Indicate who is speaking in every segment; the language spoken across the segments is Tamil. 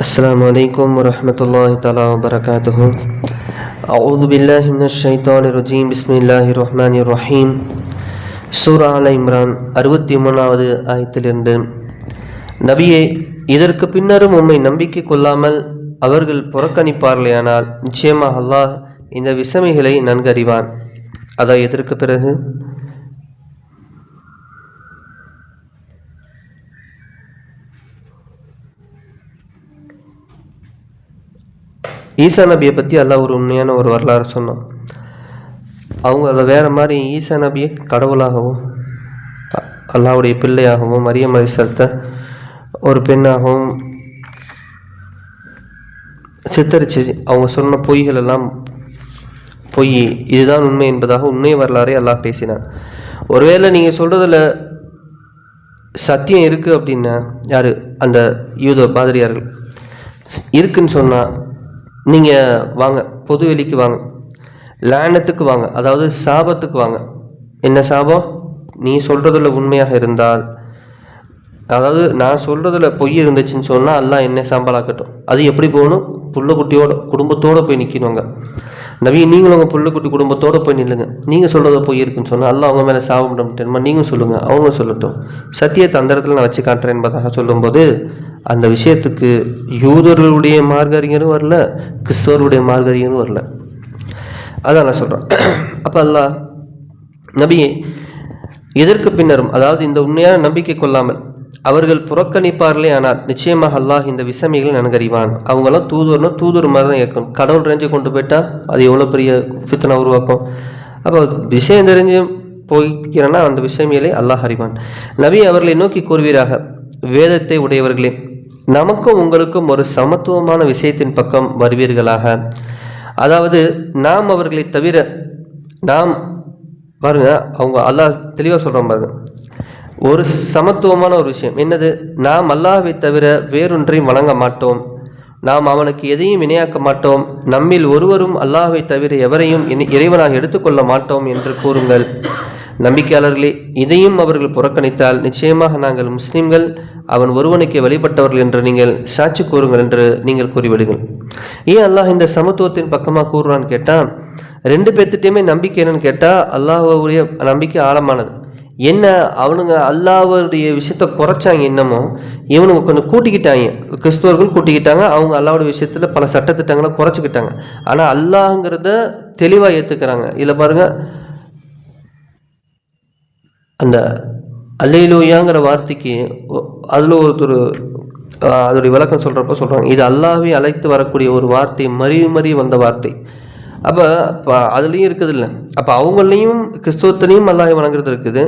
Speaker 1: السلام عليكم ورحمة الله تعالى وبركاته. أعوذ بالله من الشيطان الرجيم. بسم الله الرحمن الرحيم. சூரா அல் இம்ரான் 63வது ஆயத்திலிருந்து, நபியே, இதற்கு பின்னரும் உம்மை நம்பிக்கை கொள்ளாமல் அவர்கள் புறக்கணிப்பார்களேயானால் நிச்சயமாக அல்லாஹ் இந்த விஷமிகளை நன்கறிவான். அதாவது இதற்கு பிறகு ஈசா நபியை பற்றி அல்லாஹ் ஒரு உண்மையான ஒரு வரலாறு சொன்னோம். அவங்க அதை வேறு மாதிரி ஈசா நபியை கடவுளாகவும் அல்லாஹ்வுடைய பிள்ளையாகவும் மரியம் அலைஹிஸ்ஸலாத்தை ஒரு பெண்ணாகவும் சித்தரிச்சு அவங்க சொன்ன பொய்கள் எல்லாம் பொய், இதுதான் உண்மை என்பதாக உண்மை வரலாறை அல்லாஹ் பேசினான். ஒருவேளை நீங்கள் சொல்கிறதுல சத்தியம் இருக்குது அப்படின்னா, யார் அந்த யூத பாதிரியார்கள் இருக்குன்னு சொன்னால் நீங்கள் வாங்க, பொது வெளிக்கு வாங்க, லேண்டத்துக்கு வாங்க, அதாவது சாபத்துக்கு வாங்க. என்ன சாபம்? நீ சொல்கிறதுல உண்மையாக இருந்தால், அதாவது நான் சொல்கிறதுல பொய் இருந்துச்சுன்னு சொன்னால் அல்லாஹ் என்ன சாம்பலாக்கட்டும். அது எப்படி போகணும்? புள்ளக்குட்டியோட குடும்பத்தோடு போய் நிற்கணுங்க. நபி, நீங்களும் உங்கள் புள்ளக்குட்டி குடும்பத்தோடு போய் நில்லுங்க. நீங்கள் சொல்கிறத பொய் இருக்குன்னு சொன்னால் அல்லாஹ் அவங்க மேலே சாபம் பண்ண நீங்கள் சொல்லுங்கள், அவங்க சொல்லட்டும். சத்தியத்தை அந்த இடத்துல நான் வச்சு காட்டுறேன் என்பதாக சொல்லும்போது அந்த விஷயத்துக்கு யூதர்களுடைய மார்க்கறிஞரும் வரல, கிறிஸ்தவருடைய மார்க்கறிஞரும் வரல. அதான் நான் சொல்கிறேன். அப்போ அல்லாஹ், நபியே, இதற்கு பின்னரும், அதாவது இந்த உண்மையான நம்பிக்கை கொள்ளாமல் அவர்கள் புறக்கணிப்பார்களே ஆனால் நிச்சயமாக அல்லாஹ் இந்த விஷமிகளை நன்கறிவான். அவங்களாம் தூதுவர் மாதிரி தான் இருக்கணும். கடவுள் ரேஞ்சை கொண்டு போயிட்டால் அது எவ்வளோ பெரிய ஃபித்னா உருவாக்கும். அப்போ விஷயம் தெரிஞ்சு போய்க்கிறேன்னா அந்த விஷயங்களை அல்லாஹ் அறிவான். நபி அவர்களை நோக்கி கூறுவீராக, வேதத்தை உடையவர்களே, நமக்கும் உங்களுக்கும் ஒரு சமத்துவமான விஷயத்தின் பக்கம் வருவீர்களாக. அதாவது நாம் அவர்களை தவிர, நாம் பாருங்க, அவங்க அல்லாஹ் தெளிவாக சொல்கிறோம் பாருங்க, ஒரு சமத்துவமான ஒரு விஷயம் என்னது? நாம் அல்லாஹ்வை தவிர வேறொன்றையும் வணங்க மாட்டோம், நாம் அவனுக்கு எதையும் இணையாக்க மாட்டோம், நம்மில் ஒருவரும் அல்லாஹ்வை தவிர எவரையும் இறைவனாக எடுத்துக்கொள்ள மாட்டோம் என்று கூறுங்கள். நம்பிக்கையாளர்களே, இதையும் அவர்கள் புறக்கணித்தால் நிச்சயமாக நாங்கள் முஸ்லிம்கள் அவன் ஒருவனுக்கு வழிபட்டவர்கள் என்று நீங்கள் சாட்சி கூறுங்கள் என்று நீங்கள் கூறிவிடுங்கள். ஏன் அல்லாஹ் இந்த சமத்துவத்தின் பக்கமாக கூறுறான்னு கேட்டால், ரெண்டு பேர்த்திட்டையுமே நம்பிக்கை என்னன்னு கேட்டால் அல்லாஹ்வுடைய நம்பிக்கை ஆழமானது. என்ன, அவனுங்க அல்லாஹ்வுடைய விஷயத்த குறைச்சாங்க, என்னமோ இவனுங்க கொஞ்சம் கூட்டிக்கிட்டாங்க. கிறிஸ்தவர்கள் கூட்டிக்கிட்டாங்க, அவங்க அல்லாஹ்வுடைய விஷயத்தில் பல சட்டத்திட்டங்களை குறைச்சிக்கிட்டாங்க. ஆனால் அல்லாஹ்ங்கிறத தெளிவாக ஏற்றுக்கிறாங்க. இதில் பாருங்கள், அந்த அல்லேலூயாங்கிற வார்த்தைக்கு அதில் ஒருத்தர் அதோடைய விளக்கம் சொல்கிறப்ப சொல்கிறாங்க, இது அல்லாஹ்வை அழைத்து வரக்கூடிய ஒரு வார்த்தை, மறி வந்த வார்த்தை. அப்போ அதுலேயும் இருக்குது இல்லை, அப்போ அவங்களையும் கிறிஸ்துவத்திலையும் அல்லாஹ்வை வணங்குறது இருக்குது,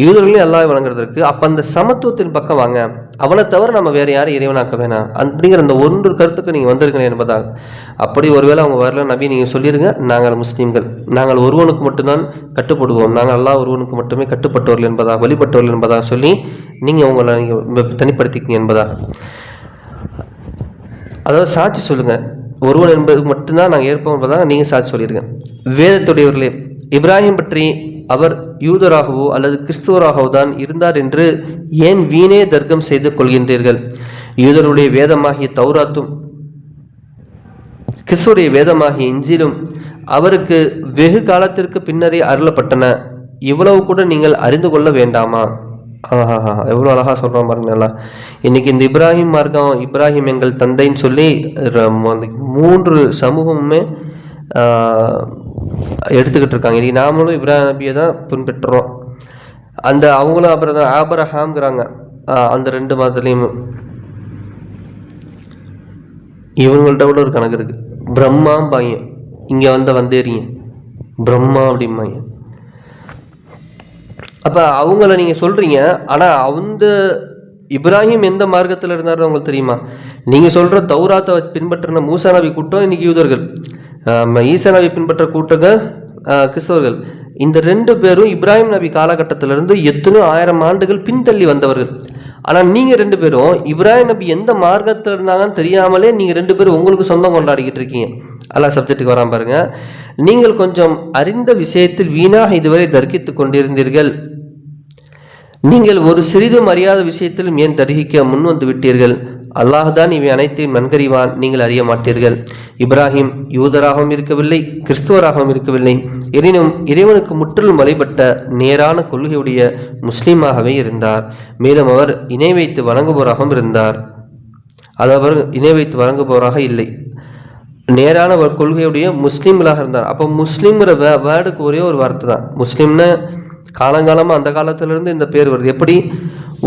Speaker 1: யூதர்களையும் அல்லாஹ்வை வணங்குறது இருக்குது. அப்போ அந்த சமத்துவத்தின் பக்கம் வாங்க, அவனை தவிர நம்ம வேறு யாரும் இறைவனாக்க வேணாம் அப்படிங்கிற அந்த ஒன்று கருத்துக்கு நீங்கள் வந்திருக்கணும் என்பதாக. அப்படி ஒருவேளை அவங்க வரல, நபி நீங்கள் சொல்லிடுங்க, நாங்கள் முஸ்லீம்கள், நாங்கள் ஒருவனுக்கு மட்டும்தான் கட்டுப்படுவோம், நாங்கள் அல்லாஹ் ஒருவனுக்கு மட்டுமே கட்டுப்பட்டவர்கள் என்பதாக, வழிபட்டவர்கள் என்பதாக சொல்லி நீங்கள் உங்களை நீங்கள் தனிப்படுத்திக்கிங்க என்பதாக. அதாவது சாட்சி சொல்லுங்கள், ஒருவன் என்பது மட்டும்தான் நாங்கள் ஏற்போம் என்பதாக நீங்கள் சாட்சி சொல்லியிருக்கேன். வேதத்துடையவர்களே, இப்ராஹிம் பற்றி அவர் யூதராகவோ அல்லது கிறிஸ்துவராகவோ தான் இருந்தார் என்று ஏன் வீணே தர்க்கம் செய்து கொள்கின்றீர்கள்? யூதருடைய வேதமாகிய தௌராத்தும் கிறிஸ்துடைய வேதமாகிய இஞ்சிலும் அவருக்கு வெகு காலத்திற்கு பின்னரே அருளப்பட்டன. இவ்வளவு கூட நீங்கள் அறிந்து கொள்ள வேண்டாமா? எவ்வளோ அழகாக சொல்கிறோம் பாருங்க. நல்லா இன்னைக்கு இந்த இப்ராஹிம் மார்க்கம், இப்ராஹிம் எங்கள் தந்தைன்னு சொல்லி 3 சமூகமுமே எடுத்துக்கிட்டு இருக்காங்க. இன்றைக்கி நாமளும் இப்ராஹிம் நபியை தான் பின்பற்றுறோம். அந்த அவங்களும் அப்புறம் தான் ஆபரஹாம்ங்கிறாங்க. அந்த 2 மதத்துலேயும் இவங்கள்ட்ட கூட ஒரு கணக்கு இருக்குது. பிரம்மாம்பாங்க, இங்கே வந்தேறீங்க பிரம்மா அப்படிம்பாங்க. அப்போ அவங்கள நீங்கள் சொல்கிறீங்க, ஆனால் அந்த இப்ராஹிம் எந்த மார்க்கத்தில் இருந்தார் உங்களுக்கு தெரியுமா? நீங்கள் சொல்கிற தௌராத்தை பின்பற்றின மூசா நபி கூட்டம் இன்றைக்கி யூதர்கள், ஈசா நபி பின்பற்ற கூட்டங்கள் கிறிஸ்தவர்கள். இந்த 2 பேரும் இப்ராஹிம் நபி காலகட்டத்திலிருந்து எத்தனோ 1000 ஆண்டுகள் பின்தள்ளி வந்தவர்கள். ஆனால் நீங்கள் 2 பேரும் இப்ராஹிம் நபி எந்த மார்க்கத்தில் இருந்தாங்கன்னு தெரியாமலே நீங்கள் 2 பேரும் உங்களுக்கு சொந்தம் கொண்டாடிக்கிட்டு இருக்கீங்க. அல்லாஹ் சப்ஜெக்டுக்கு வராம பாருங்க. நீங்கள் கொஞ்சம் அறிந்த விஷயத்தில் வீணாக இதுவரை தர்க்கித்து கொண்டிருந்தீர்கள். நீங்கள் ஒரு சிறிதும் அறியாத விஷயத்திலும் ஏன் தருகிக்க முன் வந்து விட்டீர்கள்? அல்லாஹ்தான் இவை அனைத்தையும் நன்கறிவான், நீங்கள் அறிய மாட்டீர்கள். இப்ராஹிம் யூதராகவும் இருக்கவில்லை, கிறிஸ்துவராகவும் இருக்கவில்லை. எனினும் இறைவனுக்கு முற்றிலும் வழிபட்ட நேரான கொள்கையுடைய முஸ்லீமாகவே இருந்தார். மேலும் அவர் இணை வைத்து வணங்குபவராகவும் இருந்தார். அவர் இணை வைத்து வணங்குபவராக இல்லை, நேரான ஒரு கொள்கையுடைய முஸ்லீம்களாக இருந்தார். அப்போ முஸ்லீம்ங்கிற வேர்டுக்கு ஒரே ஒரு வார்த்தை தான். முஸ்லீம்னு காலங்காலமாக அந்த காலத்திலிருந்து இந்த பேர் வருது. எப்படி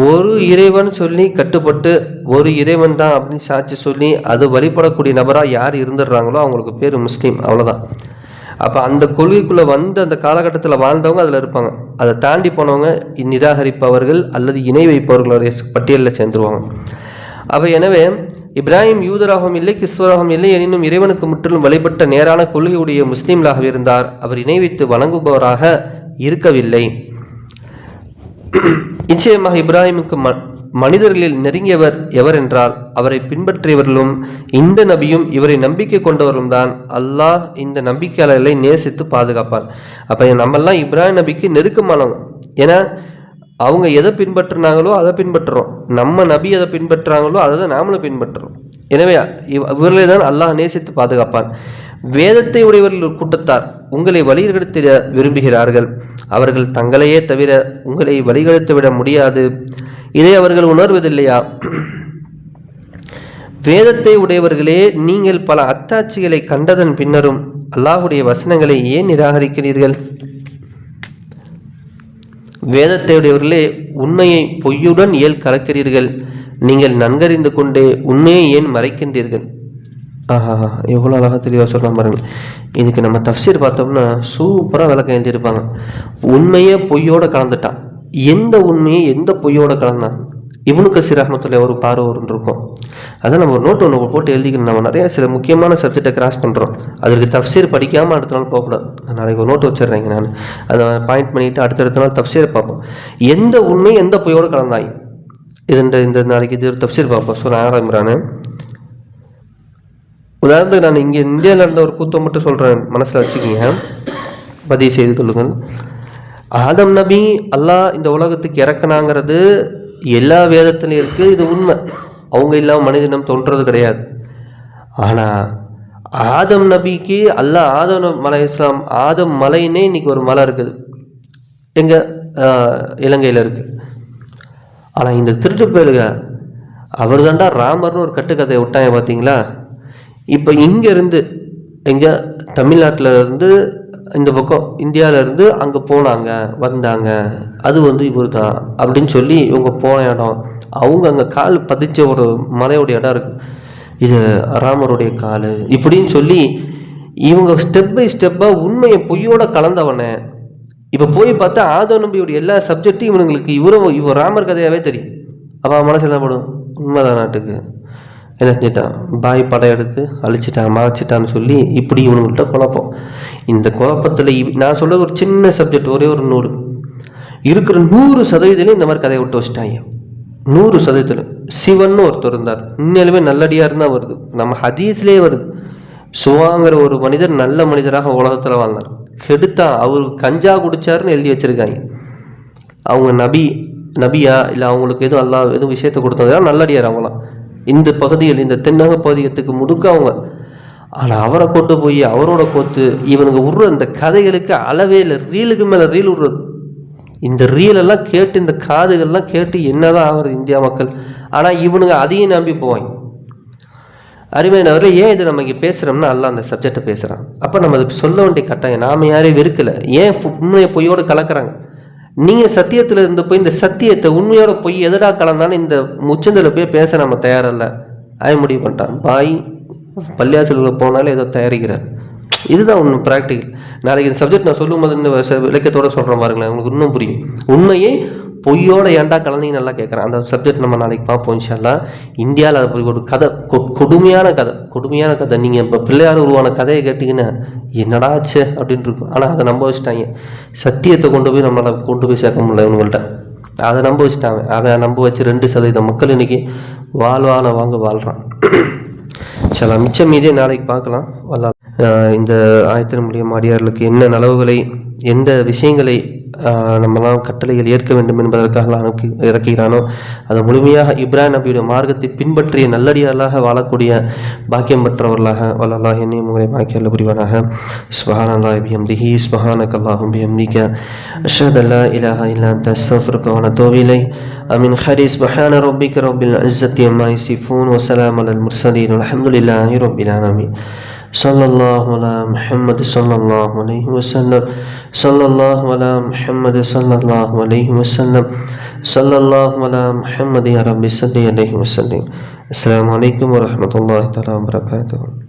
Speaker 1: ஒரு இறைவன் சொல்லி கட்டுப்பட்டு ஒரு இறைவன் தான் அப்படின்னு சாட்சி சொல்லி அது வழிபடக்கூடிய நபராக யார் இருந்துடுறாங்களோ அவங்களுக்கு பேர் முஸ்லீம், அவ்வளோதான். அப்போ அந்த கொள்கைக்குள்ளே வந்து அந்த காலகட்டத்தில் வாழ்ந்தவங்க அதில் இருப்பாங்க. அதை தாண்டி போனவங்க நிராகரிப்பவர்கள் அல்லது இணை வைப்பவர்களுடைய பட்டியலில் சேர்ந்துருவாங்க. அப்போ எனவே இப்ராஹிம் யூதராகவும் இல்லை, கிறிஸ்துவராகவும் இல்லை. எனினும் இறைவனுக்கு முற்றிலும் வழிபட்ட நேரான கொள்கையுடைய முஸ்லீம்களாக இருந்தார். அவர் இணை வைத்து வணங்குபவராக இருக்கவில்லை. நிச்சயமாக இப்ராஹிமுக்கு மனிதர்களில் நெருங்கியவர் எவர் என்றால் அவரை பின்பற்றியவர்களும் இந்த நபியும் இவரை நம்பிக்கை கொண்டவர்களும் தான். அல்லாஹ் இந்த நம்பிக்கையாளர்களை நேசித்து பாதுகாப்பார். அப்போ நம்மெல்லாம் இப்ராஹிம் நபிக்கு நெருக்கமானவங்க. ஏன்னா அவங்க எதை பின்பற்றினாங்களோ அதை பின்பற்றுறோம், நம்ம நபி எதை பின்பற்றுறாங்களோ அதை தான் நாமளும் பின்பற்றுறோம். எனவே இவர்களை தான் அல்லாஹ் நேசித்து பாதுகாப்பான். வேதத்தை உடையவர்கள் ஒரு கூட்டத்தார் உங்களை வழிகெடுத்திட விரும்புகிறார்கள். அவர்கள் தங்களையே தவிர உங்களை வழிகெடுத்து விட முடியாது. இதை அவர்கள் உணர்வதில்லையா? வேதத்தை உடையவர்களே, நீங்கள் பல அத்தாட்சிகளை கண்டதன் பின்னரும் அல்லாஹுடைய வசனங்களை ஏன் நிராகரிக்கிறீர்கள்? வேதத்தை உடையவர்களே, உண்மையை பொய்யுடன் ஏன் கலக்கிறீர்கள்? நீங்கள் நன்கறிந்து கொண்டே உண்மையை ஏன் மறைக்கின்றீர்கள்? எவ்வளோ அழகாக தெளிவாக சொல்லலாம் பாருங்கள். இதுக்கு நம்ம தஃப்சீர் பார்த்தோம்னா சூப்பராக விளக்கம் எழுதியிருப்பாங்க. உண்மையை பொய்யோடு கலந்துட்டான். எந்த உண்மையை எந்த பொய்யோடு கலந்தான்? இப்னு கஸீர் ரஹ்மத்துல்லாஹி ஒரு பார்வை ஒன்று இருக்கும். அதான் நம்ம ஒரு நோட்டு ஒன்று போட்டு எழுதிக்கணும். நம்ம நிறைய சில முக்கியமான சப்ஜெக்டை கிராஸ் பண்ணுறோம். அதற்கு தஃப்சீர் படிக்காமல் அடுத்த நாள் போகக்கூடாது. நான் நாளைக்கு ஒரு நோட்டு வச்சிடுறேங்க. நான் அதை பாயிண்ட் பண்ணிவிட்டு அடுத்தடுத்த நாள் தஃப்சீரை பார்ப்போம். எந்த உண்மை எந்த பொய்யோடு கலந்தாய், இது இந்த நாளைக்கு இது ஒரு தஃப்சீர் பார்ப்போம். ஸோ நான் ஆரம்பிறானு உதாரணத்துக்கு நான் இங்கே இந்தியாவில் இருந்த ஒரு கூத்தை மட்டும் சொல்கிறேன், மனசில் வச்சுக்கிங்க, பதிவு செய்து கொள்ளுங்கள். ஆதம் நபி அல்லாஹ் இந்த உலகத்துக்கு இறக்குனாங்கிறது எல்லா வேதத்துலையும் இருக்குது. இது உண்மை. அவங்க இல்லாமல் மனிதனம் தோன்றது கிடையாது. ஆனால் ஆதம் நபிக்கு அல்லாஹ் ஆதம் மலை இஸ்லாம் ஆதம் மலைன்னே இன்னைக்கு ஒரு மலை இருக்குது, எங்கள் இலங்கையில் இருக்குது. ஆனால் இந்த திருட்டு பேருங்க அவர் தாண்டா ராமர்னு ஒரு கட்டுக்கதையை விட்டாங்க பார்த்தீங்களா? இப்போ இங்கேருந்து எங்கே தமிழ்நாட்டில் இருந்து இந்த பக்கம் இந்தியாவிலேருந்து அங்கே போனாங்க வந்தாங்க, அது இவர் தான் அப்படின்னு சொல்லி இவங்க போன இடம், அவங்க அங்கே கால் பதிச்ச ஒரு மலையோடைய இடம் இருக்குது, இது ராமருடைய கால் இப்படின்னு சொல்லி இவங்க ஸ்டெப் பை ஸ்டெப்பாக உண்மையை பொய்யோட கலந்தவனே. இப்போ போய் பார்த்தா ஆதம் நபியோடைய எல்லா சப்ஜெக்டும் இவனுங்களுக்கு இவர் ராமர் கதையாகவே தெரியும். அப்போ மனசு என்ன படும்? உண்மைதான், நாட்டுக்கு என்ன செஞ்சிட்டான், பாய் படம் எடுத்து அழிச்சிட்டான் மறைச்சிட்டான்னு சொல்லி இப்படி இவனுங்கள்ட்ட குழப்பம். இந்த குழப்பத்தில் நான் சொல்ல ஒரு சின்ன சப்ஜெக்ட், ஒரே ஒரு 100 இருக்கிற 100% இந்த மாதிரி கதையை விட்டு வச்சுட்டாங்க. 100% சிவன் ஒருத்தர் இருந்தார், உண்மையிலுமே நல்லடியார் தான் வருது, நம்ம ஹதீஸ்லேயே வருது. சுவாங்கிற ஒரு மனிதர் நல்ல மனிதராக உலகத்தில் வாழ்ந்தார். கெடுத்தான், அவர் கஞ்சா குடிச்சாருன்னு எழுதி வச்சிருக்காங்க. அவங்க நபியா இல்லை அவங்களுக்கு எதுவும் அல்லாஹ் எதுவும் விஷயத்தை கொடுத்ததா? நல்லடியார் அவங்களாம். இந்த பகுதியில் இந்த தென்னக பகுதியத்துக்கு முடுக்க அவங்க. ஆனால் அவரை கொண்டு போய் அவரோட கோத்து இவனுங்க விடுற இந்த கதைகளுக்கு அளவே இல்லை. ரீலுக்கு மேலே ரீல் விடுறது. இந்த ரீலெல்லாம் கேட்டு இந்த காதுகள்லாம் கேட்டு என்னதான் ஆகுறது இந்தியா மக்கள். ஆனால் இவனுங்க அதையும் நம்பி போவாங்க. அருமையானவர்களே, ஏன் இது நம்ம இங்கே பேசுகிறோம்னா அல்லாஹ் அந்த சப்ஜெக்டை பேசுகிறான். அப்போ நம்ம அதை சொல்ல வேண்டிய கட்டாயம். நாம் யாரையும் வெறுக்கலை. ஏன் உண்மையை பொய்யோடு கலக்கிறாங்க? நீங்கள் சத்தியத்தில் இருந்து போய் இந்த சத்தியத்தை உண்மையோட பொய் எதடா கலந்தாலும் இந்த முச்சந்தில் போய் பேச நம்ம தயாரில்ல. முடிவு பண்ணிட்டான். பாய் பள்ளியாசலுக்கு போனாலே ஏதோ தயாரிக்கிறார். இதுதான் ஒன்று ப்ராக்டிக்கல். நாளைக்கு இந்த சப்ஜெக்ட் நான் சொல்லும் போது இன்னும் விளக்கத்தோடு சொல்கிறேன் பாருங்களேன், உங்களுக்கு இன்னும் புரியும். உண்மையே பொய்யோட ஏன்டா கலந்தீங்க நல்லா கேட்குறேன். அந்த சப்ஜெக்ட் நம்ம நாளைக்கு பார்ப்போம் இன்ஷா அல்லாஹ். இந்தியாவில் அதை ஒரு கதை, கொடுமையான கதை. நீங்கள் இப்போ பிள்ளையார் உருவான கதையை கேட்டிங்கன்னா என்னடாச்சு அப்படின்ட்டு இருக்கும். ஆனால் அதை நம்ப வச்சுட்டாங்க. சத்தியத்தை கொண்டு போய் நம்மளால் கொண்டு போய் சேர்க்க முடியல இவங்கள்ட்ட. அதை நம்ப வச்சுட்டாங்க. அதை நம்ப வச்சு 2% மக்கள் இன்றைக்கி வாழ்கிறான். சில மிச்சம் மீதே நாளைக்கு பார்க்கலாம். இந்த ஆயத்தின் மூலியம் அடியார்களுக்கு என்ன நலவுகளை, எந்த விஷயங்களை நம்மலாம் கட்டளைகள் ஏற்க வேண்டும் என்பதற்காக இறக்குகிறானோ அதை முழுமையாக இப்ராஹிம் நபியுடைய மார்க்கத்தை பின்பற்றிய நல்லடியார்களாக வாழக்கூடிய பாக்கியம் பெற்றவர்களாக வல்லல்லாஹ் என்னையும் உங்களை பாக்கியல்ல புரிவானாக. சுப்ஹானல்லாஹி பிஹம்திஹி சுப்ஹானக்கல்லாஹும் பிஹம்திக அஷ்ஹது அல்லா இலாஹா இல்லா அன்த அஸ்தக்ஃபிருக வ அத்தூபு இலைக். ஆமீன். ஹரி சுப்ஹான ரப்பிக ரப்பில் இஸ்ஸத்தி அம்மா யசிஃபூன் வ ஸலாமுன் அலல் முர்ஸலீன் வல்ஹம்துலில்லாஹி ரப்பில் ஆலமீன். ஸல்லல்லாஹு அலா முஹம்மது ஸல்லல்லாஹு அலைஹி வஸல்லம். ஸல்லல்லாஹு அலா முஹம்மது ஸல்லல்லாஹு அலைஹி வஸல்லம். ஸல்லல்லாஹு அலா முஹம்மது யா ரப்பி ஸல்லி அலைஹி வஸல்லம். அஸ்ஸலாமு அலைக்கும் வரஹ்மத்துல்லாஹி தஆலா வபரகாத்துஹு.